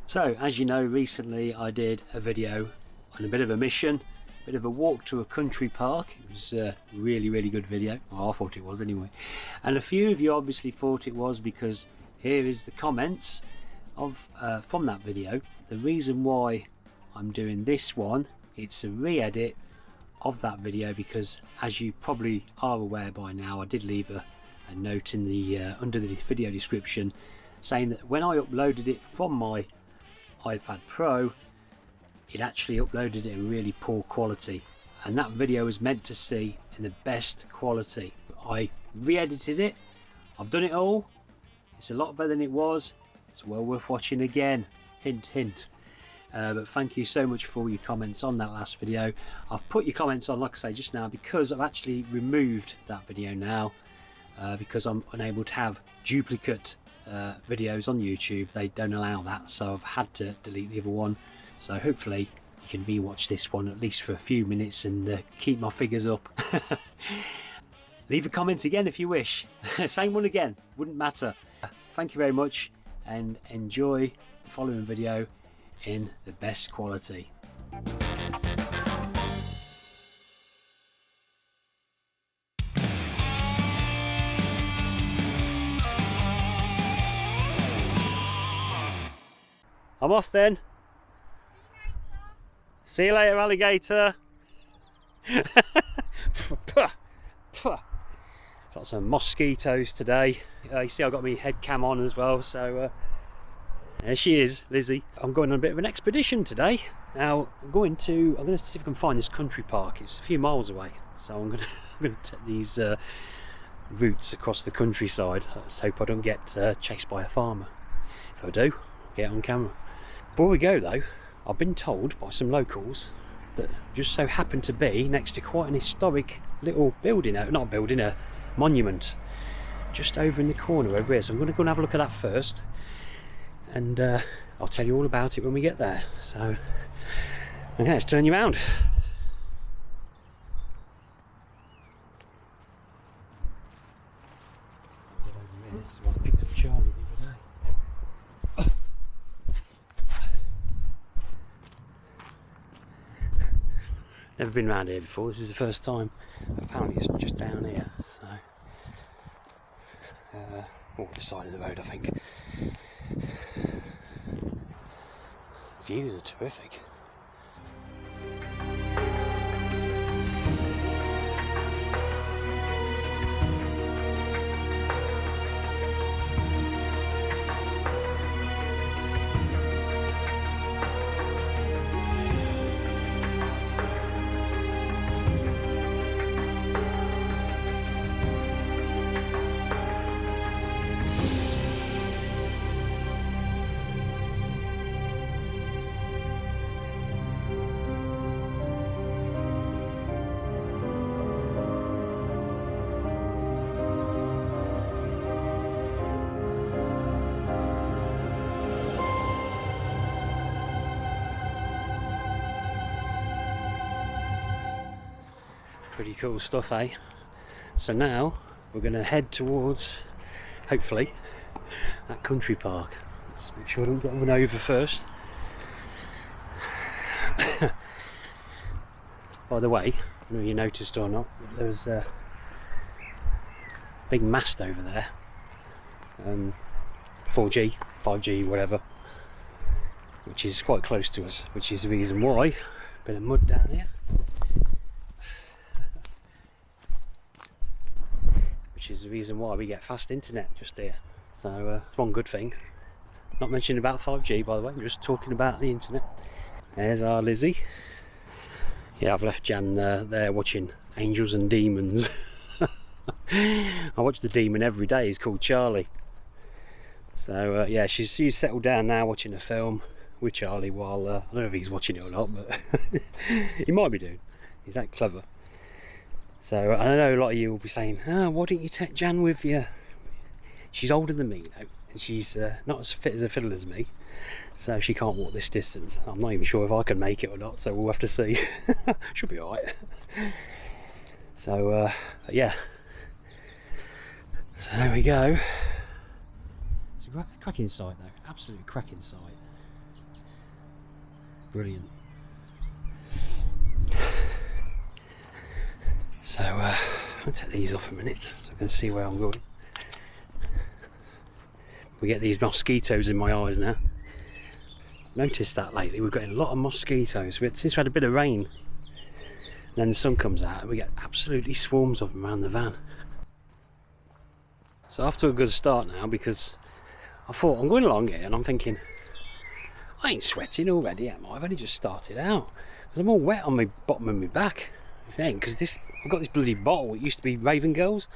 So, as you know, recently I did a video on a bit of a mission, a bit of a walk to a country park. It was a really good video. Well, I thought it was anyway. And a few of you obviously thought it was, because here is the comments of from that video. The reason why I'm doing this one, it's a re-edit of that video, because as you probably are aware by now, I did leave a note in the under the video description saying that when I uploaded it from my iPad Pro, it actually uploaded it in really poor quality, and that video was meant to see in the best quality. I re-edited it, I've done it all, it's a lot better than it was, it's well worth watching again, hint hint. But thank you so much for all your comments on that last video. I've put your comments on, like I say just now, because I've actually removed that video now, because I'm unable to have duplicate videos on YouTube. They don't allow that, so I've had to delete the other one. So hopefully you can re-watch this one at least for a few minutes and keep my figures up. Leave a comment again if you wish. Same one again, wouldn't matter. Thank you very much, and enjoy the following video in the best quality. I'm off then. See you later, alligator. Got some mosquitoes today. You see I've got my head cam on as well, so there she is, Lizzie. I'm going on a bit of an expedition today. Now I'm going to see if I can find this country park. It's a few miles away, so I'm going to take these routes across the countryside. Let's hope I don't get chased by a farmer. If I do, I'll get on camera. Before we go though, I've been told by some locals that just so happened to be next to quite an historic little building, not building, a monument, just over in the corner over here. So I'm going to go and have a look at that first, and I'll tell you all about it when we get there. So okay, let's turn you around. So I picked up Charlie the other day. Never been around here before, this is the first time. Apparently it's just down here, so the side of the road I think. Views are terrific. Pretty cool stuff, eh? So now we're going to head towards, hopefully, that country park. Let's make sure I don't get run over first. By the way, I don't know if you noticed or not, there's a big mast over there. 4G, 5G, whatever, which is quite close to us, which is the reason why. Bit of mud down here. Which is the reason why we get fast internet just here. So it's one good thing. Not mentioning about 5G, by the way, we're just talking about the internet. There's our Lizzie. Yeah, I've left Jan there watching Angels and Demons. I watch the demon every day, he's called Charlie. So yeah, she's settled down now watching a film with Charlie while, I don't know if he's watching it or not, but he might be doing. He's that clever. So I know a lot of you will be saying, oh, why didn't you take Jan with you? She's older than me, you know, and she's not as fit as a fiddle as me, so she can't walk this distance. I'm not even sure if I can make it or not, so we'll have to see. Should be alright. So yeah, so there we go. It's a cracking sight though, absolutely cracking sight. Brilliant. So I'll take these off a minute so I can see where I'm going. We get these mosquitoes in my eyes now. Noticed that lately, we've got a lot of mosquitoes. Since we had a bit of rain, and then the sun comes out and we get absolutely swarms of them around the van. So off to a good start now, because I thought, I'm going along here and I'm thinking, I ain't sweating already, am I? I've only just started out. Because I'm all wet on my bottom of my back. It ain't, because I've got this bloody bottle. It used to be Raven Girls.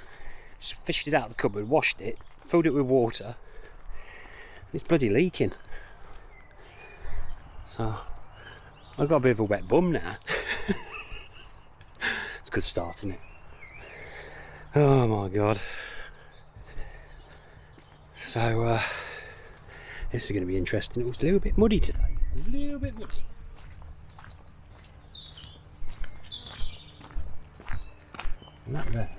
Just fished it out of the cupboard, washed it, filled it with water. And it's bloody leaking. So I've got a bit of a wet bum now. It's a good start, isn't it? Oh my god. So this is going to be interesting. It was a little bit muddy today. A little bit muddy. And that there,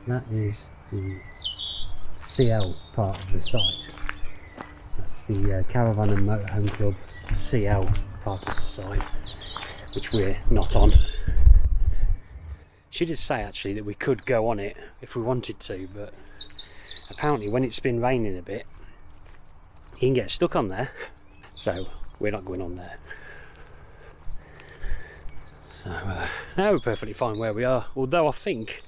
that is the CL part of the site. That's the Caravan and Motorhome Club CL part of the site, which we're not on. She did say actually that we could go on it if we wanted to, but apparently when it's been raining a bit, you can get stuck on there, so we're not going on there. So now we're perfectly fine where we are, although I think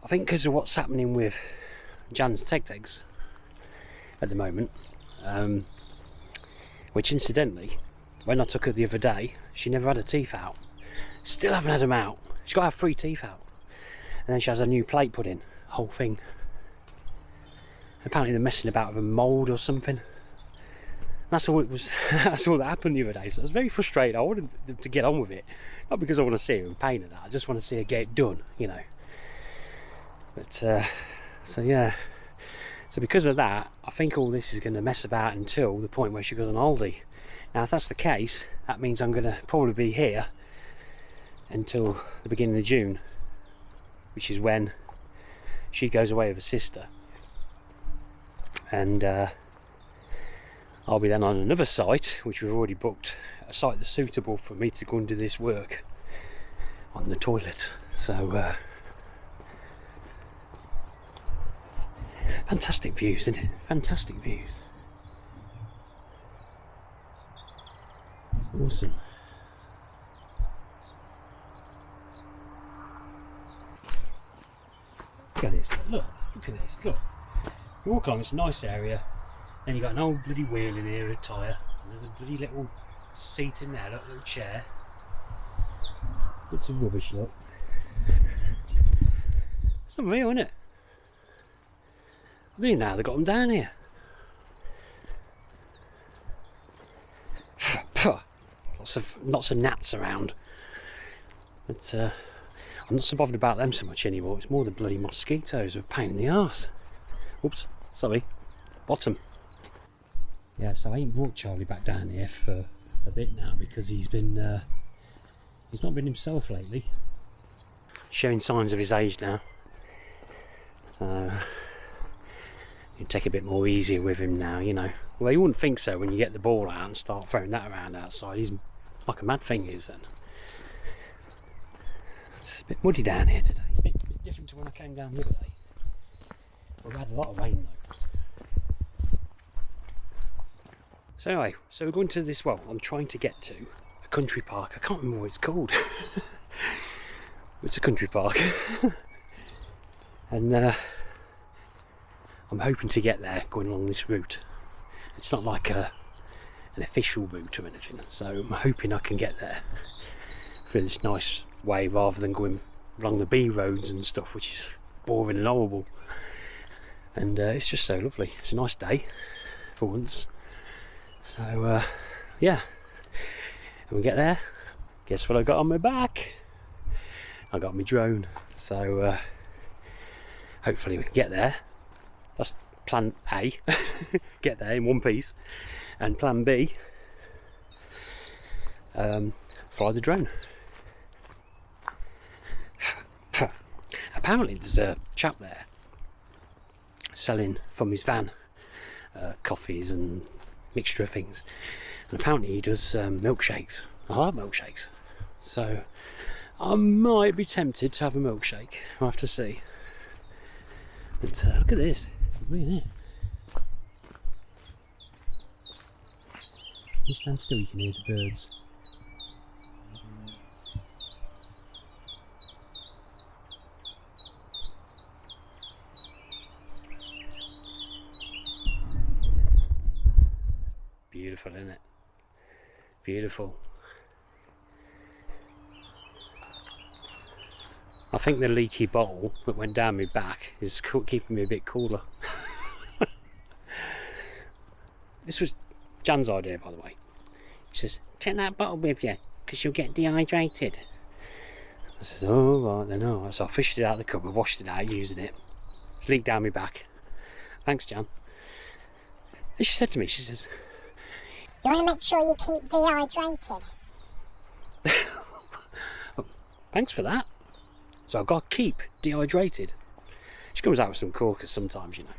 because of what's happening with Jan's eggs at the moment, which incidentally, when I took her the other day, she never had her teeth out. Still haven't had them out. She's got to have 3 teeth out, and then she has a new plate put in, whole thing. Apparently they're messing about with a mould or something. That's all it was. That's all that happened the other day. So I was very frustrated. I wanted them to get on with it, not because I want to see her in pain at that. I just want to see her get it done, you know. But so yeah. So because of that, I think all this is going to mess about until the point where she goes on holiday. Now, if that's the case, that means I'm going to probably be here until the beginning of June, which is when she goes away with her sister, and I'll be then on another site, which we've already booked, a site that's suitable for me to go and do this work on the toilet. So fantastic views, isn't it? Fantastic views. Awesome. Look at this. Look at this. Look. You walk along, it's a nice area. Then you got an old bloody wheel in here, a tyre. And there's a bloody little seat in there, a little chair. It's some rubbish, look. It's unreal, isn't it? I don't know how they got them down here. Lots of gnats around. But I'm not so bothered about them so much anymore. It's more the bloody mosquitoes with a pain in the arse. Oops, sorry. Bottom. Yeah, so I ain't brought Charlie back down here for a bit now because he's not been himself lately. Showing signs of his age now. So you take a bit more easier with him now, you know. Well, you wouldn't think so when you get the ball out and start throwing that around outside. He's like a mad thing, he is then. It's a bit muddy down here today. It's a bit different to when I came down the other day. We've had a lot of rain though. So anyway, so we're going to this, well, I'm trying to get to a country park. I can't remember what it's called. It's a country park. And I'm hoping to get there going along this route. It's not like an official route or anything, so I'm hoping I can get there through this nice way rather than going along the B roads and stuff, which is boring and horrible. And it's just so lovely. It's a nice day for once. So yeah, and we get there, guess what I got on my back? I got my drone. So hopefully we can get there. That's plan A. Get there in one piece. And plan B, fly the drone. Apparently there's a chap there selling from his van coffees and mixture of things, And apparently he does milkshakes. I like milkshakes, so I might be tempted to have a milkshake. I'll have to see. But look at this. Look at it. You stand still, you can hear the birds. Beautiful, isn't it? Beautiful. I think the leaky bowl that went down my back is keeping me a bit cooler. This was Jan's idea, by the way. She says, take that bottle with you, because you'll get dehydrated. I says, oh, right then, oh. So I fished it out of the cupboard, washed it out, using it. It leaked down my back. Thanks, Jan. And she said to me, she says, you want to make sure you keep dehydrated. Thanks for that. So I've got to keep dehydrated. She comes out with some corkers sometimes, you know.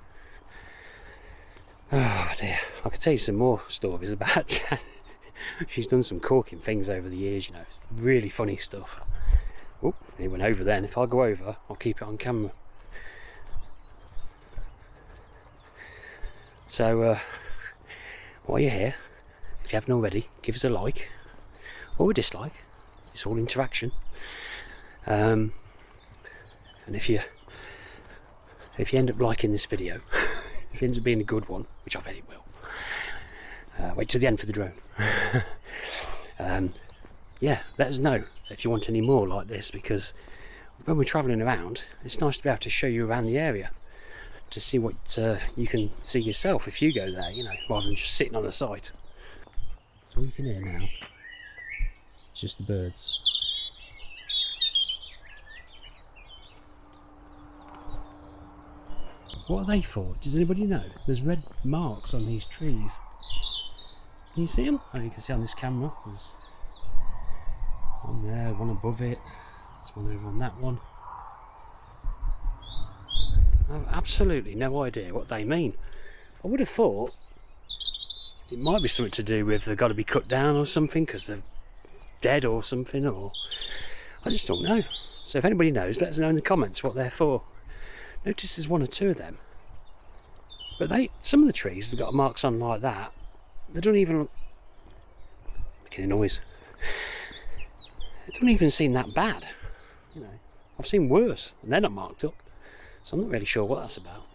Oh dear, I could tell you some more stories about Jan. She's done some corking things over the years, you know. It's really funny stuff. Oh, it went over then. If I go over, I'll keep it on camera. So, while you're here, if you haven't already, give us a like or a dislike. It's all interaction. And if you end up liking this video, if it ends up being a good one, which I bet it will, wait till the end for the drone. Yeah, let us know if you want any more like this, because when we're travelling around, it's nice to be able to show you around the area, to see what you can see yourself if you go there, you know, rather than just sitting on the site. All you can hear now is just the birds. What are they for? Does anybody know? There's red marks on these trees. Can you see them? Oh, you can see on this camera. There's one there, one above it. There's one over on that one. I have absolutely no idea what they mean. I would have thought it might be something to do with they've got to be cut down or something because they're dead or something, or I just don't know. So if anybody knows, let us know in the comments what they're for. Notice there's one or two of them, but some of the trees have got marks on like that. They don't even look, making a noise. It doesn't even seem that bad. You know, I've seen worse, and they're not marked up. So I'm not really sure what that's about.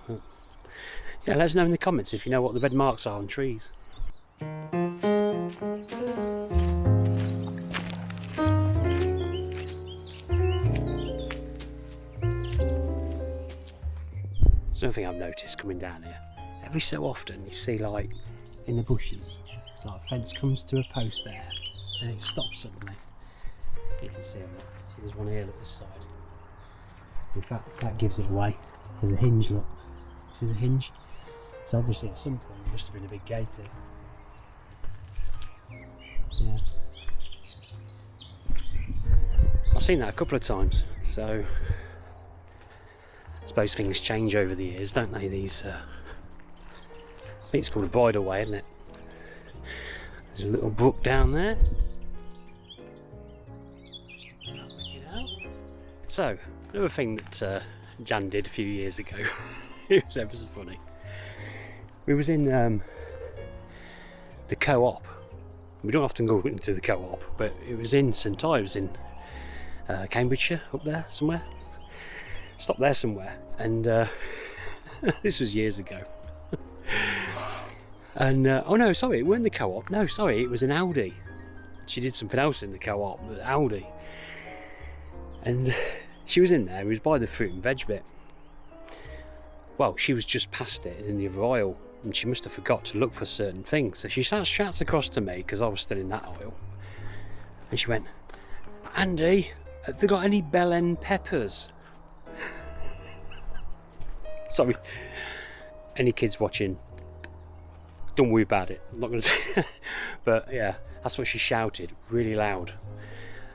Yeah, let us know in the comments if you know what the red marks are on trees. Something I've noticed coming down here. Every so often you see, like in the bushes, like a fence comes to a post there and it stops suddenly. You can see them. There's one here at this side. In fact, that gives it away. There's a hinge, look. See the hinge? So obviously at some point there must have been a big gate here. Yeah. I've seen that a couple of times, so I suppose things change over the years, don't they? These, I think it's called a bridleway, isn't it? There's a little brook down there. Just look it out. So, another thing that Jan did a few years ago, it was ever so funny. We was in the CoOp. We don't often go into the CoOp, but it was in St Ives in Cambridgeshire, up there somewhere. Stopped there somewhere, and this was years ago. And oh no, sorry, it weren't the CoOp. No, sorry, it was an Aldi. She did something else in the CoOp, but Aldi. And she was in there. We was by the fruit and veg bit. Well, she was just past it in the other aisle, and she must have forgot to look for certain things. So she shouts across to me because I was still in that aisle, and she went, "Andy, have they got any bell end peppers?" Sorry, any kids watching, don't worry about it. I'm not going to say, but yeah, that's what she shouted really loud.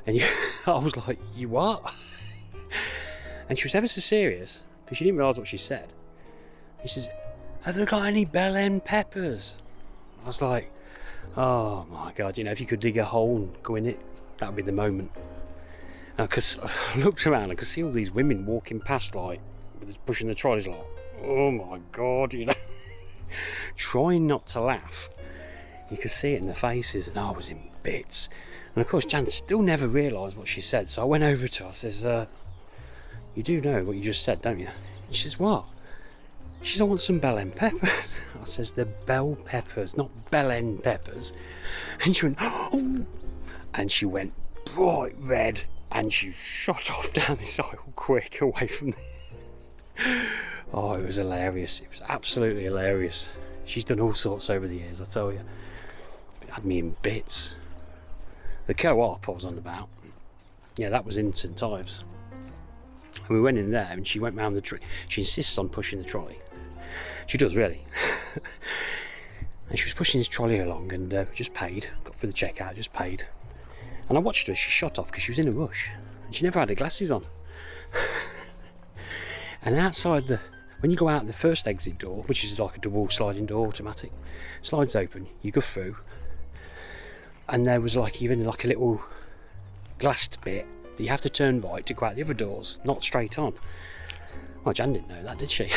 And I was like, "You what?" And she was ever so serious because she didn't realise what she said. She says, "Have they got any bell end peppers?" I was like, Oh my god, you know, if you could dig a hole and go in it, that would be the moment. Because I looked around, I could see all these women walking past, like, pushing the trolleys, like, oh my god, you know. Trying not to laugh. You could see it in their faces, and I was in bits. And of course, Jan still never realised what she said, so I went over to her, I says, you do know what you just said, don't you? And she says, what? She says, I want some bell end peppers. I says, they're bell peppers, not bell end peppers. And she went, oh! And she went bright red, and she shot off down this aisle quick, away from me. Oh, it was hilarious. It was absolutely hilarious. She's done all sorts over the years, I tell you. It had me in bits. The CoOp I was on about, yeah, that was in St Ives. And we went in there, and she went round the tree. She insists on pushing the trolley. She does, really. And she was pushing this trolley along, and just paid. Got through the checkout, just paid. And I watched her, she shot off because she was in a rush. And she never had her glasses on. And outside when you go out the first exit door, which is like a double sliding door, automatic, slides open, you go through. And there was like, even like a little glassed bit that you have to turn right to go out the other doors, not straight on. Well, Jan didn't know that, did she?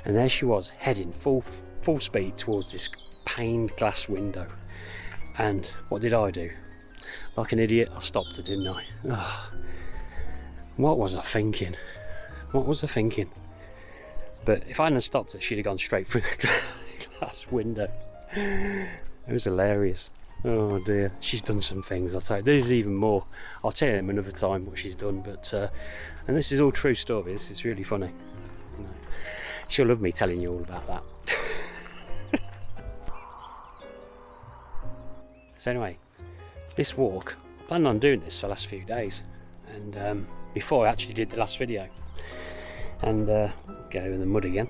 And there she was, heading full speed towards this paned glass window. And what did I do? Like an idiot, I stopped her, didn't I? Oh, what was I thinking? What was I thinking? But if I hadn't stopped her, she'd have gone straight through the glass window. It was hilarious. Oh dear, she's done some things, I'll tell you. There's even more. I'll tell you them another time what she's done, but and this is all true story. This is really funny. You know, she'll love me telling you all about that. So anyway, this walk, I planned on doing this for the last few days, and before I actually did the last video, and get over the mud again.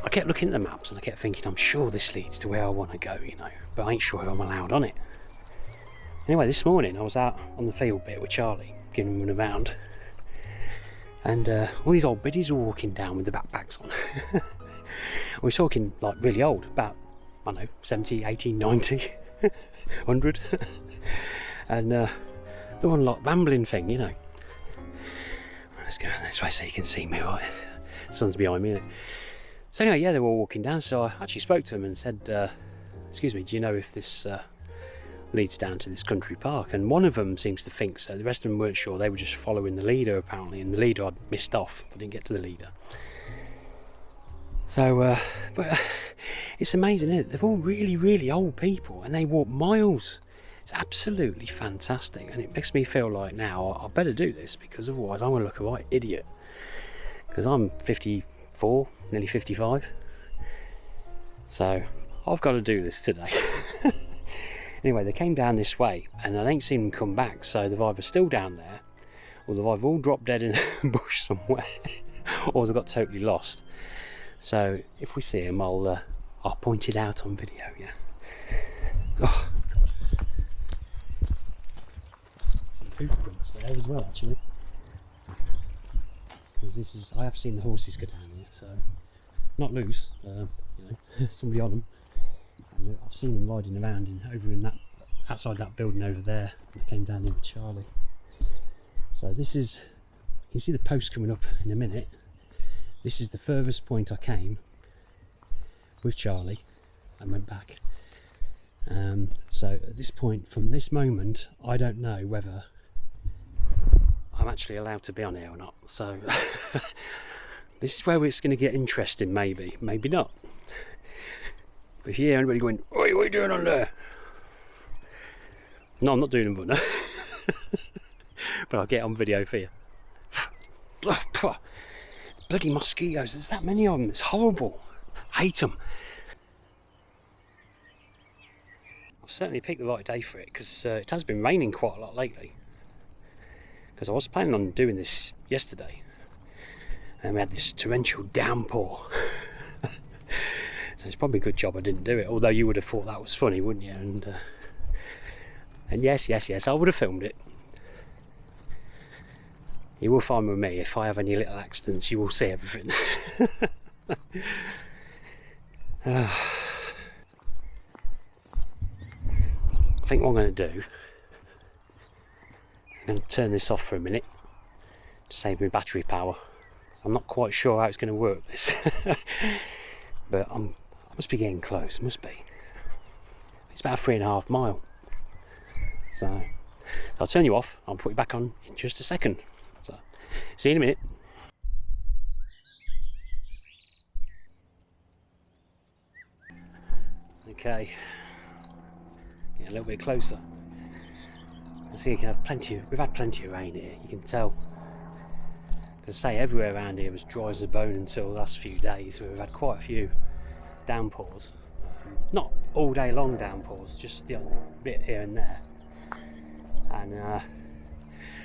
I kept looking at the maps and I kept thinking, I'm sure this leads to where I want to go, you know, but I ain't sure I'm allowed on it. Anyway, this morning I was out on the field bit with Charlie, giving him a round, and all these old biddies were walking down with the backpacks on. We're talking like really old, about, I don't know, 70, 80, 90, 100. And the one like rambling thing, you know. Let's go this way so you can see me, right? Sun's behind me, isn't it? So anyway, yeah, they were all walking down, so I actually spoke to them and said, excuse me, do you know if this leads down to this country park? And one of them seems to think so. The rest of them weren't sure. They were just following the leader, apparently, and the leader I'd missed off. I didn't get to the leader. So, but it's amazing, isn't it? They're all really, really old people, and they walk miles. It's absolutely fantastic, and it makes me feel like now I better do this, because otherwise I'm going to look a right idiot. Because I'm 54, nearly 55. So I've got to do this today. Anyway, they came down this way, and I ain't seen them come back, so they've either still down there, or they've either all dropped dead in a bush somewhere, or they've got totally lost. So if we see them, I'll point it out on video, yeah. Oh. Some hoof prints there as well, actually. Because this is, I have seen the horses go down here, so not loose, you know, somebody on them. And I've seen them riding around over in that, outside that building over there. And I came down here with Charlie. So this is, you can see the post coming up in a minute. This is the furthest point I came with Charlie and went back. So at this point, from this moment, I don't know whether I'm actually allowed to be on here or not. So this is where it's going to get interesting, maybe, maybe not. But if you hear anybody going, "Oi, what are you doing on there?" No, I'm not doing a runner. But I'll get on video for you. Bloody mosquitoes, there's that many of them, it's horrible. I hate them. I've certainly picked the right day for it, because it has been raining quite a lot lately. Because I was planning on doing this yesterday, and we had this torrential downpour. So it's probably a good job I didn't do it, although you would have thought that was funny, wouldn't you? And yes, I would have filmed it. You will find with me, if I have any little accidents, you will see everything. I think what I'm going to do, I'm going to turn this off for a minute to save me battery power. I'm not quite sure how it's going to work this, but I must be getting close, must be. It's about 3.5 miles. So I'll turn you off, I'll put you back on in just a second. So see you in a minute. Okay, get a little bit closer. So you can have we've had plenty of rain here, you can tell. As I say, everywhere around here was dry as a bone until the last few days. We've had quite a few downpours. Not all day long downpours, just a bit here and there. And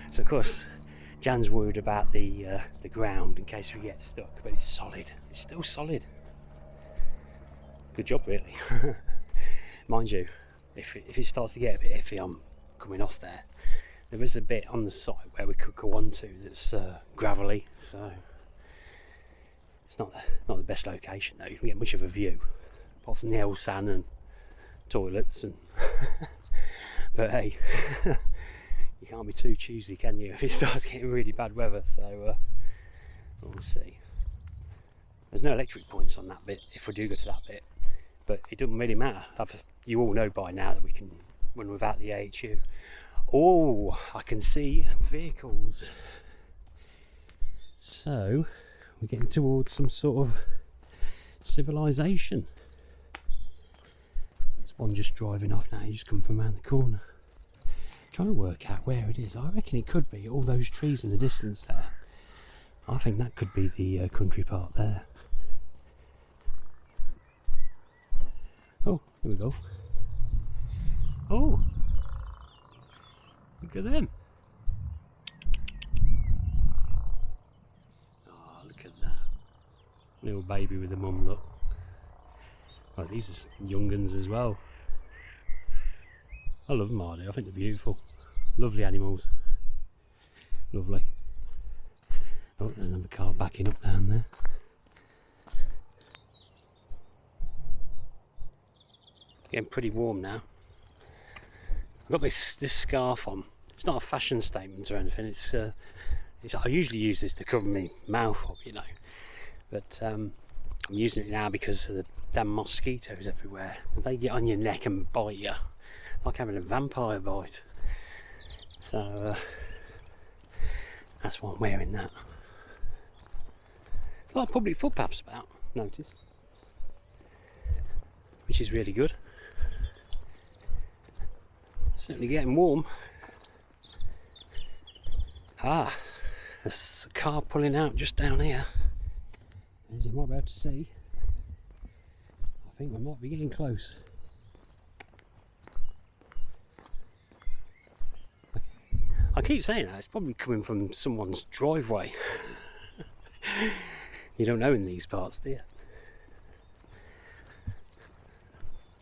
so of course Jan's worried about the ground in case we get stuck, but it's solid. It's still solid. Good job, really. Mind you, if it starts to get a bit iffy, I'm coming off there. There is a bit on the side where we could go on to that's gravelly, so it's not the best location though. You don't get much of a view, apart from the Elsan and toilets and. But hey, you can't be too choosy, can you? If it starts getting really bad weather, so we'll see. There's no electric points on that bit if we do go to that bit, but it doesn't really matter. You all know by now that we can run without the AHU. Oh, I can see vehicles. So we're getting towards some sort of civilization. There's one just driving off now. He's just come from around the corner. Trying to work out where it is. I reckon it could be all those trees in the distance there. I think that could be the country park there. Oh, here we go. Oh, look at them. Oh, look at that. Little baby with the mum, look. Oh, these are young uns as well. I love them, Hardy. I think they're beautiful. Lovely animals. Lovely. Oh, there's another car backing up down there. Getting pretty warm now. I've got this scarf on. It's not a fashion statement or anything. It's I usually use this to cover my mouth up, you know. But I'm using it now because of the damn mosquitoes everywhere. They get on your neck and bite you, like having a vampire bite. So that's why I'm wearing that. A lot of public footpaths about, notice, which is really good. Certainly getting warm. Ah, there's a car pulling out just down here, as you might be able to see. I think we might be getting close. I keep saying that, it's probably coming from someone's driveway. You don't know in these parts, do you?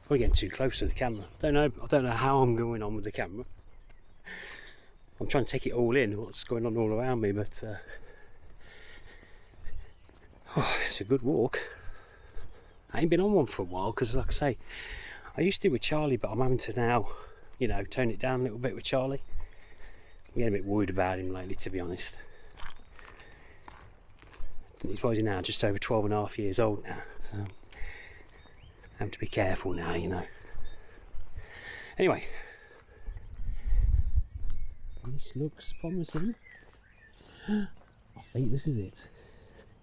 We're getting too close to the camera. I don't know how I'm going on with the camera. I'm trying to take it all in, what's going on all around me, but it's a good walk. I ain't been on one for a while because, like I say, I used to with Charlie, but I'm having to now, you know, tone it down a little bit with Charlie. I'm getting a bit worried about him lately, to be honest. He's probably now just over 12.5 years old now, so I have to be careful now, you know. Anyway, this looks promising. I think this is it.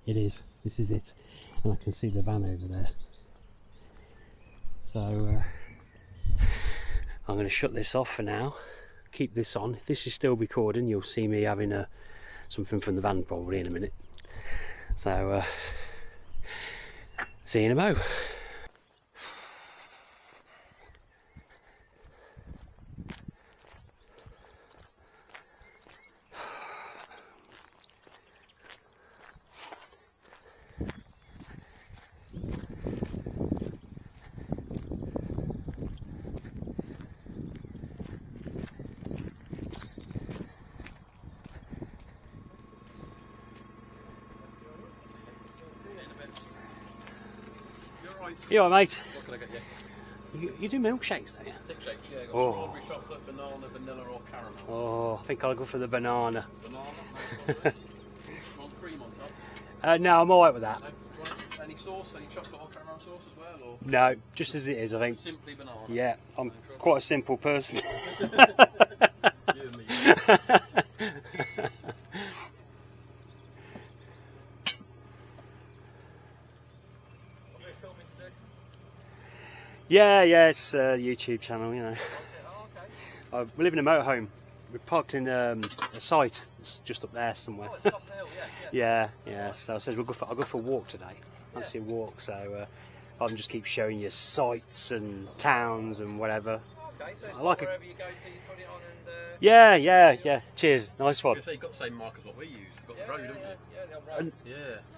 It is. This is it. And I can see the van over there. So I'm going to shut this off for now. Keep this on. If this is still recording, you'll see me having something from the van probably in a minute. So see you in a mo. alright? You alright, mate? What can I get you? You do milkshakes, don't you? Thick shakes, yeah. Got strawberry, chocolate, banana, vanilla or caramel. Oh, I think I'll go for the banana. Banana? No, you want cream on top? No, I'm alright with that. No? Do you want any sauce, any chocolate or caramel sauce as well? Or No, just as it is, I think. simply banana? Yeah, I'm quite a simple person. You and me. Yeah, it's a YouTube channel, you know. We live in a motorhome. We're parked in a site that's just up there somewhere. Oh, top of the hill, yeah. Yeah. So I said I'll go for a walk today. Fancy a walk, so I'll just keep showing you sights and towns and whatever. Okay, so it's I like wherever you go to, you put it on and... Yeah. Cheers, nice one. You've got the same mark as what we use. You've got the road, haven't you? And-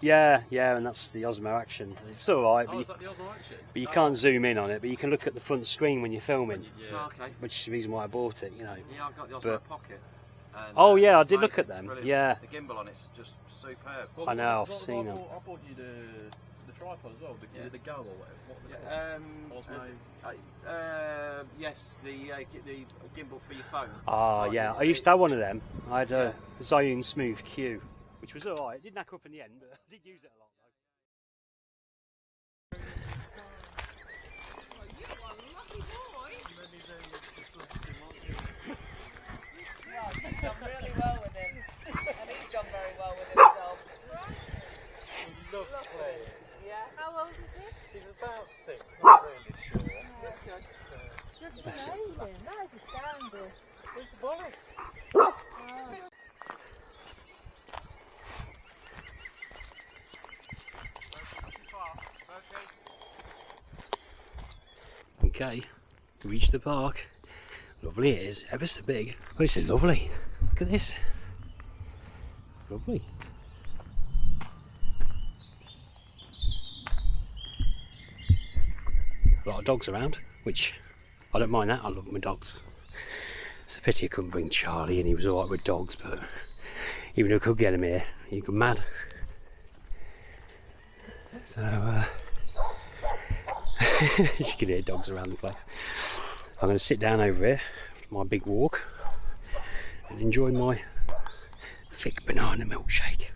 Yeah. Yeah, and that's the Osmo Action. It's alright, Oh, is that the Osmo Action? but you can't zoom in on it, but you can look at the front screen when you're filming, Yeah. Oh, okay. which is the reason why I bought it, you know. Yeah, I've got the Osmo But- Pocket. And, Oh yeah, I it's did look amazing. at them, Brilliant. yeah. The gimbal on it's just superb. Well, I know, because I've seen them. I bought you the tripod as well, the Go or whatever. What the Osmo. Yes, the gimbal for your phone. Yeah, I used to have one of them. I had a Zhiyun Smooth Q, which was alright. It did knack up in the end, but I did use it a lot though. He's done really well with him, and he's done very well with himself. He loves playing. Yeah. How old is he? He's about 6, not really sure. Just amazing. That is astounding. Where's the bonnet? Okay, reached the park. Lovely it is, ever so big. Oh, this is lovely. Look at this. Lovely. A lot of dogs around, which I don't mind that. I love my dogs. It's a pity I couldn't bring Charlie and he was alright with dogs, but even if I could get him here, he'd go mad. So, you can hear dogs around the place. I'm going to sit down over here after my big walk and enjoy my thick banana milkshake.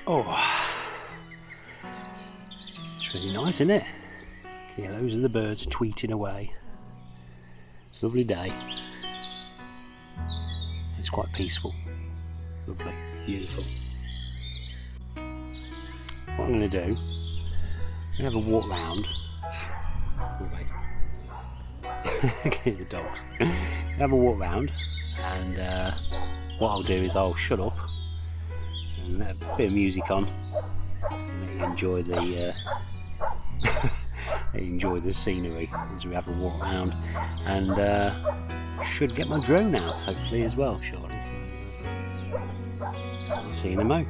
Oh, it's really nice, isn't it? Yeah, those are the birds tweeting away. It's a lovely day. It's quite peaceful. Lovely, beautiful. What I'm going to do, I'm going to have a walk round. Oh, wait. Okay, the dogs. Have a walk round, and what I'll do is I'll shut up and let a bit of music on and let you enjoy the enjoy the scenery as we have a walk around, and should get my drone out hopefully as well shortly. So, see you in a mo.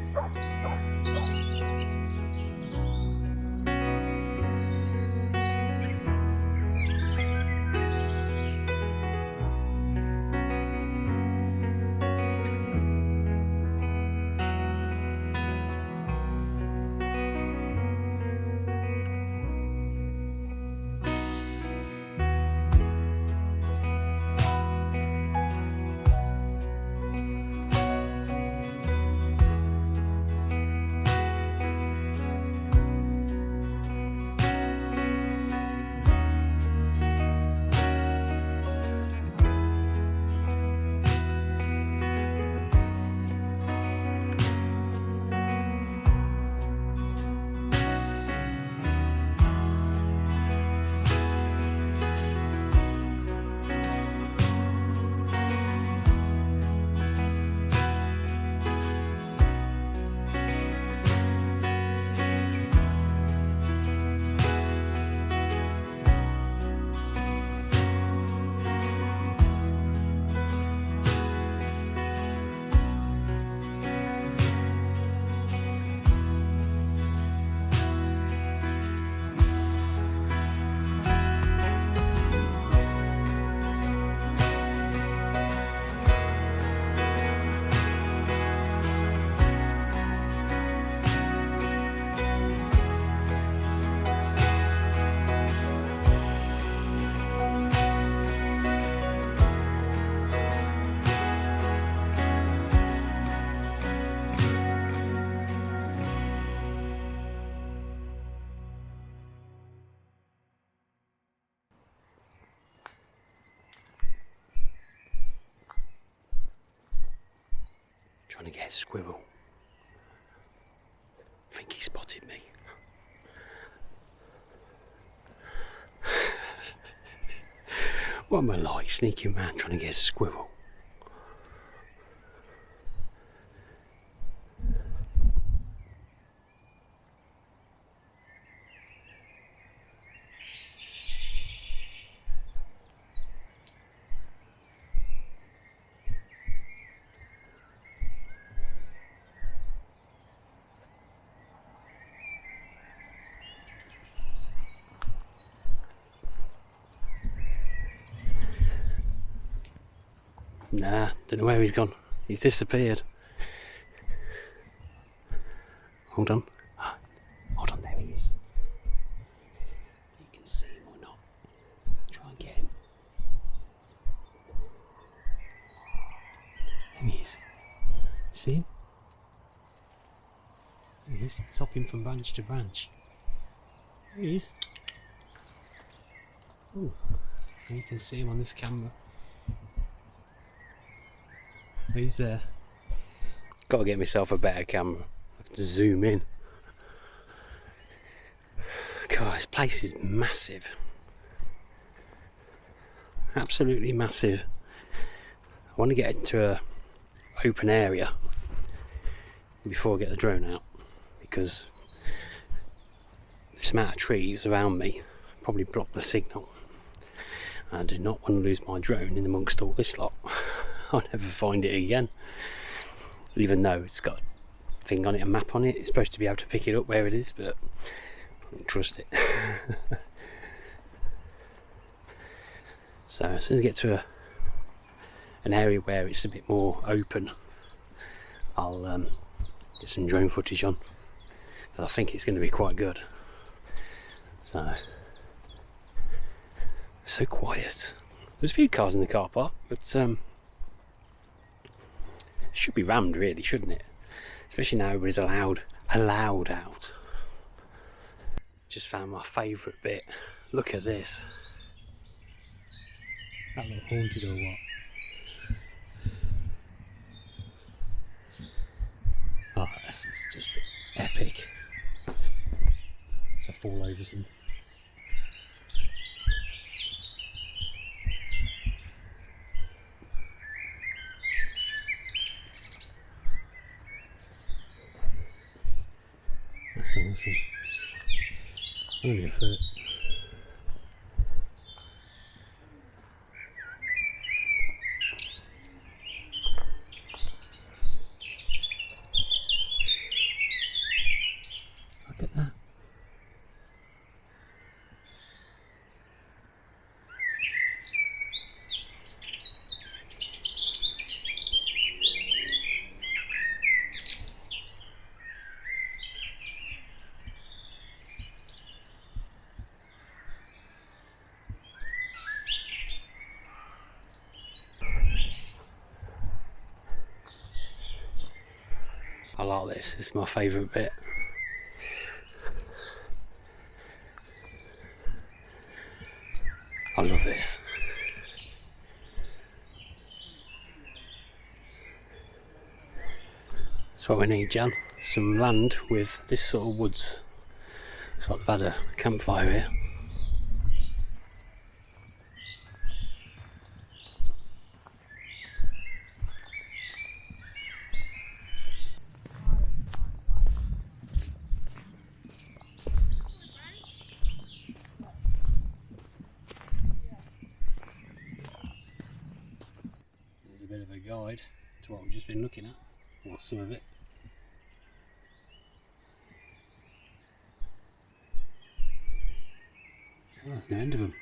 trying to get a squirrel. I think he spotted me. What am I like, sneaking around trying to get a squirrel? Nah, don't know where he's gone. He's disappeared. Hold on. Hold on, there he is. You can see him or not. Try and get him. There he is. See him? There he is, hopping from branch to branch. There he is. Ooh, you can see him on this camera. He's there. Got to get myself a better camera. I can zoom in. God, this place is massive. Absolutely massive. I want to get into a open area before I get the drone out, because this amount of trees around me probably block the signal. I do not want to lose my drone in amongst all this lot. I'll never find it again, even though it's got a thing on it, a map on it. It's supposed to be able to pick it up where it is, but I don't trust it. So as soon as I get to an area where it's a bit more open, I'll get some drone footage on, because I think it's going to be quite good. So quiet. There's a few cars in the car park, but should be rammed really, shouldn't it? Especially now everybody's allowed out. Just found my favourite bit. Look at this. That look haunted or what? Oh, this is just epic. It's a fall over some. That's awesome. I'm gonna go for it. Look at that. I like this, it's my favourite bit. I love this. That's what we need, Jan. Some land with this sort of woods. It's like they've had a campfire here. A bit of a guide to what we've just been looking at, or some of it. Oh, there's no end of them.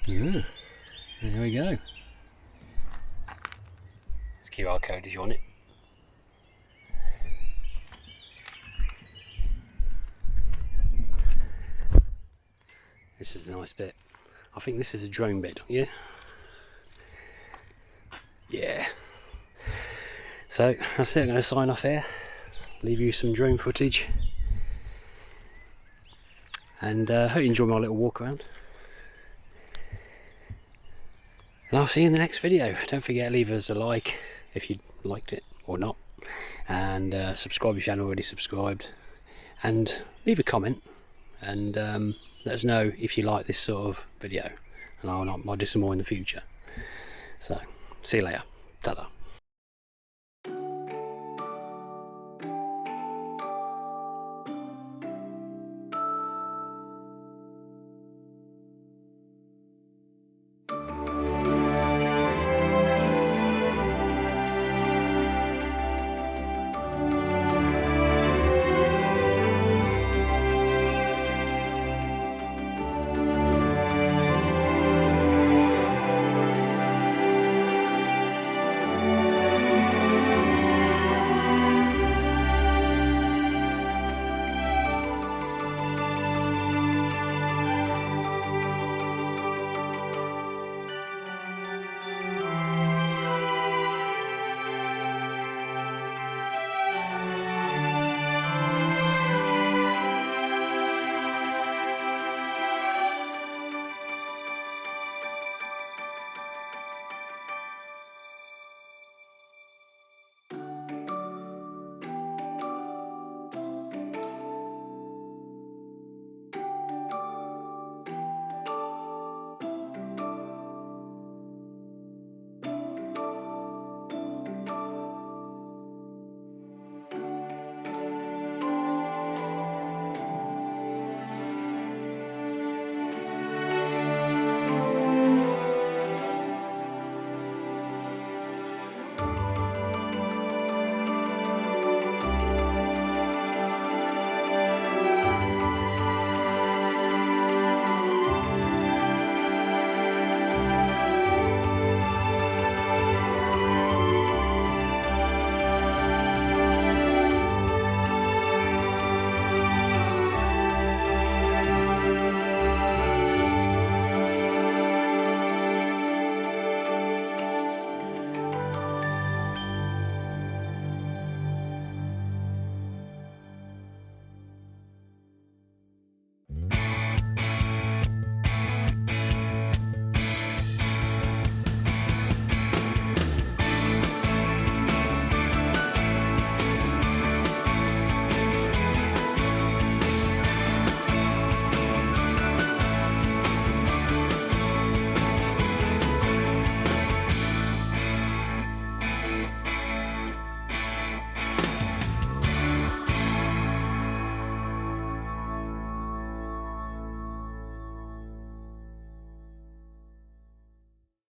Yeah, there we go. It's QR code if you want it. This is a nice bit. I think this is a drone bit, don't you? Yeah. So that's it, I'm going to sign off here. Leave you some drone footage. And hope you enjoy my little walk around. And I'll see you in the next video. Don't forget to leave us a like if you liked it or not, and subscribe if you haven't already subscribed, and leave a comment, and let us know if you like this sort of video, and I'll do some more in the future. So see you later. Ta-da.